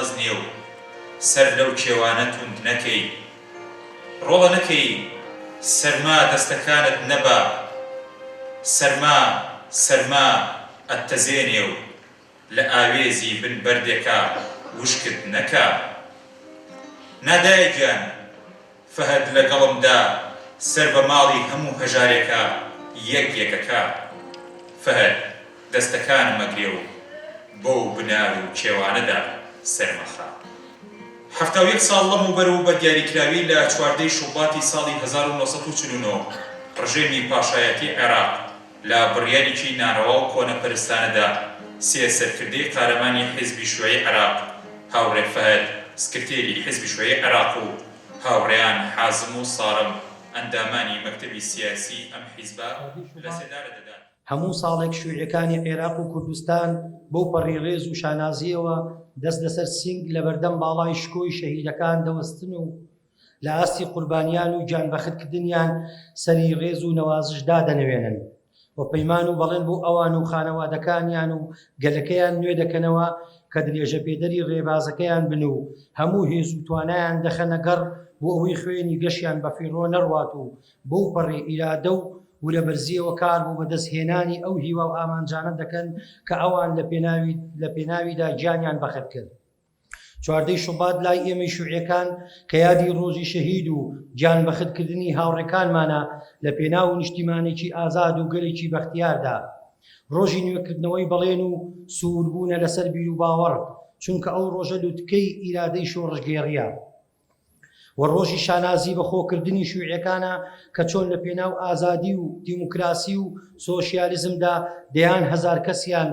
ناوەز نییە و سەر لەو کێوانە توند نەکەی ڕۆڵە نەکەی سەرما دەستەکانت نەبا سەرما سەرما ئەتەزێنێ و لە ئاوێزی بن بەردێکا وشکت نەکا نادایەگیان فەهەد لەگەڵمدا سەر بە ماڵی هەموو هەژارێکە یەک یەکەکە فەهەد دەستەکانم مەگرێ و بۆ بنار و کێوانەدا سەرمەخا 71 ساڵ لەموبەر و بە دیاریکراوی لە 14 شوباتی ساڵی 1949 ڕژێمی پاشایەتی عێراق لە بڕیارێکی ناڕەوا و کۆنەپەرستانەدا سێ سەرکردەی قارەمانی حیزبی شیووعی عێراق هاوڕێ فەهەد سکرتێری حیزبی شیووعی عێراق و هاوڕێیان حازم و ساڕم ئەندامانی مەکتەبی سیاسی ئەم حیزبە لە سێدارە دەدات. هەموو ساڵێک شیووعیەکانی عێراق و کوردستان بەو پەڕیڕێز و شانازیەوە دەست لەسەر سنگ لە بەردەم باڵای شکۆی شەهیدەکان دەوەستن و لە ئاستی قوربانیان و گیانبەختکردنیان سەری ڕێز و نەوازشدا دەنەوێنن و پەیمان و بەڵێن بۆ ئەوان و خانەوادەکانیان و گەلەکەیان نوێ دەکەنەوە کە درێژە پێدەری ڕێبازەکەیان بن و هەموو هێز و توانایان دەخەنە گەڕ بۆ ئەوەی خوێنی گەشیان بە فیڕۆ نەڕوات و بەو پەڕێ ئیرادە و لە بەرزیەوە کار بۆ بەدەستهێنانی ئەو هیوا و ئامانجانە دەکەن کە ئەوان لە پێناویدا گیانیان بەخێر کرد. 14 شوبات لای ئێمەی شیووعیەکان کە یادی ڕۆژی شەهید و گیانبەختکردنی هاوڕێکانمانە لە پێناو نیشتیمانێکی ئازاد و گەلێکی بەختیاردا ڕۆژی نوێکردنەوەی بەڵێن و سووربوونە لەسەر بیر و باوەڕ چونکە ئەو ڕۆژە لوتکەی ئیرادەی شۆڕژگێڕیە و ڕۆژی شانازی بەخۆکردنی شیووعیەکانە کە چۆن لە پێناو ئازادی و دیموکراسی و سۆشیالیزمدا دەیان هەزار کەسیان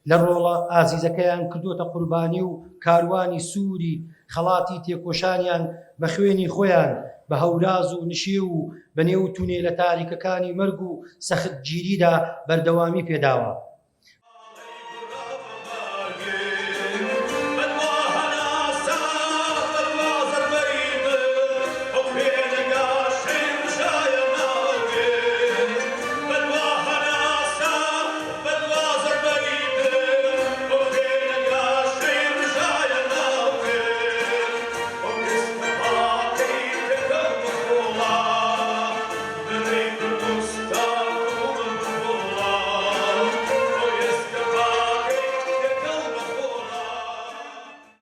لە ڕۆڵە ئازیزەکەیان کردوتە قوربانی و کاروانی سووری خەڵاتی تێکۆشانیان بە خوێنی خۆیان بە هەوراز و نشێ و بەنێو تونێ لە تاریکەکانی مەرگ و سەختگیریدا بەردەوامی پێداوە.